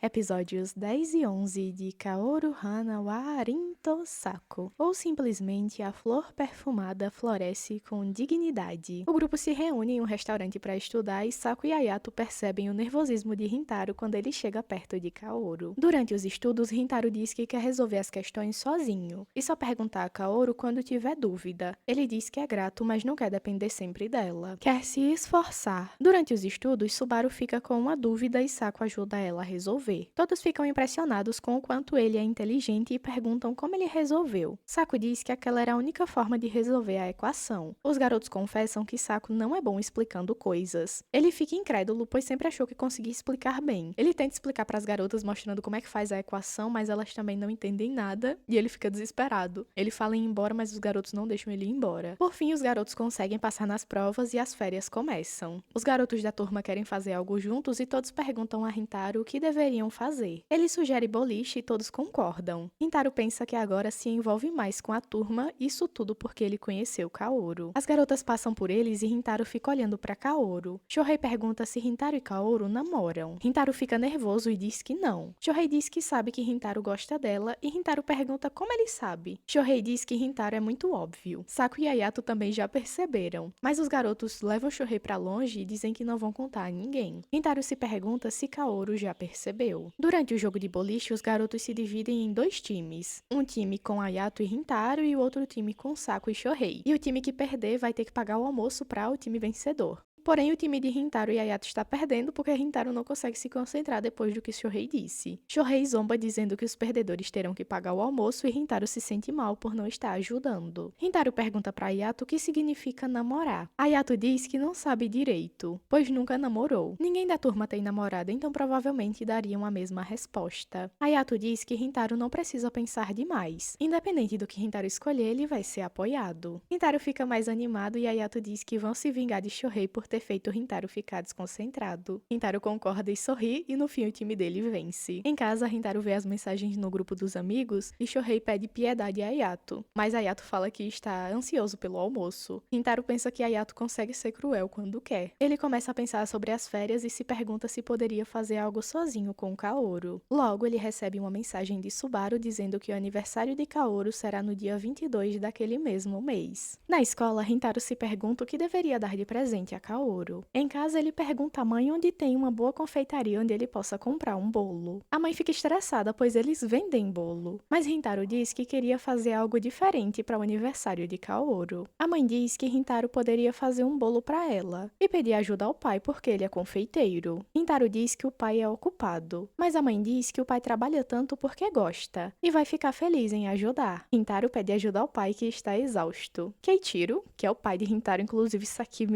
Episódios 10 e 11 de Kaoru Hana wa Arinto Sako, ou simplesmente A Flor Perfumada Floresce com Dignidade. O grupo se reúne em um restaurante para estudar e Sako e Ayato percebem o nervosismo de Rintaro quando ele chega perto de Kaoru. Durante os estudos, Rintaro diz que quer resolver as questões sozinho e só perguntar a Kaoru quando tiver dúvida. Ele diz que é grato, mas não quer depender sempre dela. Quer se esforçar. Durante os estudos, Subaru fica com uma dúvida e Sako ajuda ela a resolver. Todos ficam impressionados com o quanto ele é inteligente e perguntam como ele resolveu. Sako diz que aquela era a única forma de resolver a equação. Os garotos confessam que Sako não é bom explicando coisas. Ele fica incrédulo, pois sempre achou que conseguia explicar bem. Ele tenta explicar para as garotas mostrando como é que faz a equação, mas elas também não entendem nada, e ele fica desesperado. Ele fala em ir embora, mas os garotos não deixam ele ir embora. Por fim, os garotos conseguem passar nas provas e as férias começam. Os garotos da turma querem fazer algo juntos e todos perguntam a Rintaro o que deveriam fazer. Ele sugere boliche e todos concordam. Rintaro pensa que agora se envolve mais com a turma, isso tudo porque ele conheceu Kaoru. As garotas passam por eles e Rintaro fica olhando para Kaoru. Shohei pergunta se Rintaro e Kaoru namoram. Rintaro fica nervoso e diz que não. Shohei diz que sabe que Rintaro gosta dela e Rintaro pergunta como ele sabe. Shohei diz que Rintaro é muito óbvio. Sako e Ayato também já perceberam, mas os garotos levam Shohei para longe e dizem que não vão contar a ninguém. Rintaro se pergunta se Kaoru já percebeu. Durante o jogo de boliche, os garotos se dividem em dois times. Um time com Ayato e Rintaro e o outro time com Sako e Shohei. E o time que perder vai ter que pagar o almoço para o time vencedor. Porém, o time de Rintaro e Ayato está perdendo porque Rintaro não consegue se concentrar depois do que Shohei disse. Shohei zomba dizendo que os perdedores terão que pagar o almoço e Rintaro se sente mal por não estar ajudando. Rintaro pergunta para Ayato o que significa namorar. Ayato diz que não sabe direito, pois nunca namorou. Ninguém da turma tem namorada, então provavelmente dariam a mesma resposta. Ayato diz que Rintaro não precisa pensar demais. Independente do que Rintaro escolher, ele vai ser apoiado. Rintaro fica mais animado e Ayato diz que vão se vingar de Shohei por ter feito Rintaro ficar desconcentrado. Rintaro concorda e sorri, e no fim o time dele vence. Em casa, Rintaro vê as mensagens no grupo dos amigos e Shohei pede piedade a Ayato, mas Ayato fala que está ansioso pelo almoço. Rintaro pensa que Ayato consegue ser cruel quando quer. Ele começa a pensar sobre as férias e se pergunta se poderia fazer algo sozinho com Kaoru. Logo, ele recebe uma mensagem de Subaru dizendo que o aniversário de Kaoru será no dia 22 daquele mesmo mês. Na escola, Rintaro se pergunta o que deveria dar de presente a Kaoru. Em casa, ele pergunta à mãe onde tem uma boa confeitaria onde ele possa comprar um bolo. A mãe fica estressada, pois eles vendem bolo. Mas Rintaro diz que queria fazer algo diferente para o aniversário de Kaoru. A mãe diz que Rintaro poderia fazer um bolo para ela e pedir ajuda ao pai porque ele é confeiteiro. Rintaro diz que o pai é ocupado, mas a mãe diz que o pai trabalha tanto porque gosta e vai ficar feliz em ajudar. Rintaro pede ajuda ao pai que está exausto. Keiichiro, que é o pai de Rintaro, inclusive isso aqui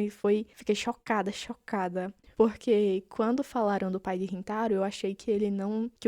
fiquei chocada. Porque quando falaram do pai de Rintaro, eu achei que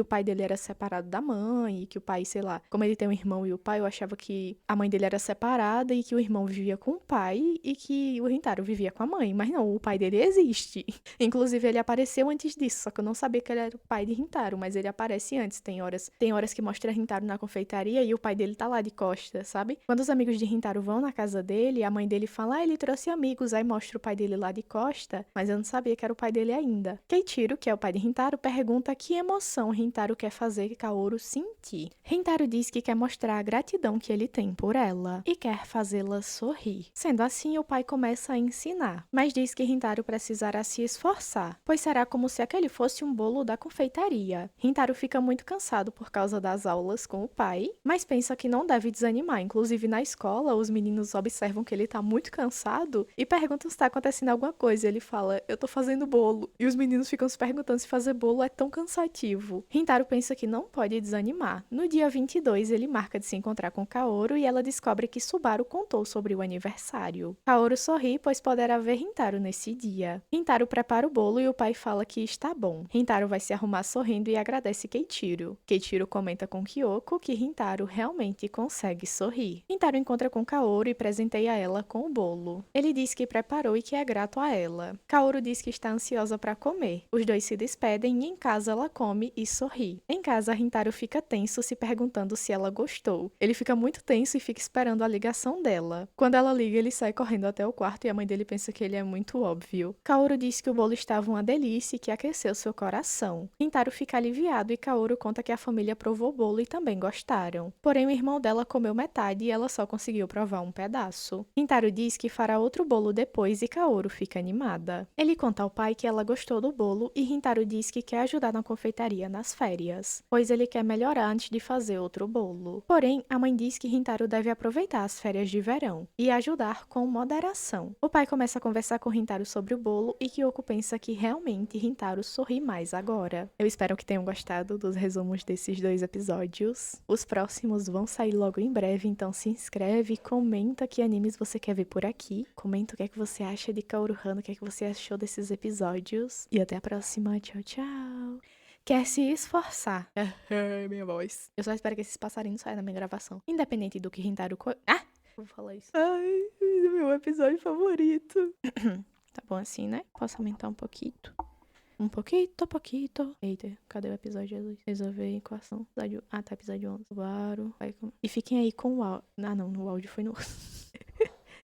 o pai dele era separado da mãe, e que o pai, sei lá, como ele tem um irmão e o pai, eu achava que a mãe dele era separada e que o irmão vivia com o pai e que o Rintaro vivia com a mãe. Mas não, o pai dele existe. Inclusive, ele apareceu antes disso, só que eu não sabia que ele era o pai de Rintaro, mas ele aparece antes. Tem horas que mostra Rintaro na confeitaria e o pai dele tá lá de costas, sabe? Quando os amigos de Rintaro vão na casa dele, a mãe dele fala, ele trouxe amigos, aí mostra o pai dele lá de costa, mas eu não sabia que era o pai dele ainda. Keiichiro, que é o pai de Rintaro, pergunta que emoção Rintaro quer fazer Kaoru sentir. Rintaro diz que quer mostrar a gratidão que ele tem por ela e quer fazê-la sorrir. Sendo assim, o pai começa a ensinar, mas diz que Rintaro precisará se esforçar, pois será como se aquele fosse um bolo da confeitaria. Rintaro fica muito cansado por causa das aulas com o pai, mas pensa que não deve desanimar. Inclusive, na escola, os meninos observam que ele tá muito cansado e perguntam se tá acontecendo alguma coisa. Ele fala, eu tô fazendo bolo. E os meninos ficam se perguntando se fazer bolo é tão cansativo. Rintaro pensa que não pode desanimar. No dia 22, ele marca de se encontrar com Kaoru e ela descobre que Subaru contou sobre o aniversário. Kaoru sorri, pois poderá ver Rintaro nesse dia. Rintaro prepara o bolo e o pai fala que está bom. Rintaro vai se arrumar sorrindo e agradece Keiichiro. Keiichiro comenta com Kyoko que Rintaro realmente consegue sorrir. Rintaro encontra com Kaoru e presenteia ela com o bolo. Ele diz que preparou e que é grato a ela. Kaoru diz que está ansiosa pra comer. Os dois se despedem e em casa ela come e sorri. Em casa, Rintaro fica tenso, se perguntando se ela gostou. Ele fica muito tenso e fica esperando a ligação dela. Quando ela liga, ele sai correndo até o quarto e a mãe dele pensa que ele é muito óbvio. Kaoru diz que o bolo estava uma delícia e que aqueceu seu coração. Rintaro fica aliviado e Kaoru conta que a família provou o bolo e também gostaram. Porém, o irmão dela comeu metade e ela só conseguiu provar um pedaço. Rintaro diz que fará outro bolo depois e Kaoru fica animada. Ele conta ao pai que ela gostou do bolo e Rintaro diz que quer ajudar na confeitaria nas férias, pois ele quer melhorar antes de fazer outro bolo. Porém, a mãe diz que Rintaro deve aproveitar as férias de verão e ajudar com moderação. O pai começa a conversar com Rintaro sobre o bolo e Kyoko pensa que realmente Rintaro sorri mais agora. Eu espero que tenham gostado dos resumos desses 2 episódios. Os próximos vão sair logo em breve, então se inscreve, comenta que animes você quer ver por aqui. Comenta o que é que você acha de Kaoru Hana, o que é que você achou desses episódios. E até a próxima. Tchau, tchau. Quer se esforçar. Minha voz. Eu só espero que esses passarinhos saiam da minha gravação. Independente do que Rintaro... Vou falar isso. Ai, meu episódio favorito. Tá bom assim, né? Posso aumentar um pouquinho? Um pouquinho. Eita, cadê o episódio, Jesus? Resolver a equação. Ah, tá, episódio 11. Claro. E fiquem aí com o áudio. Ah, não, o áudio foi no...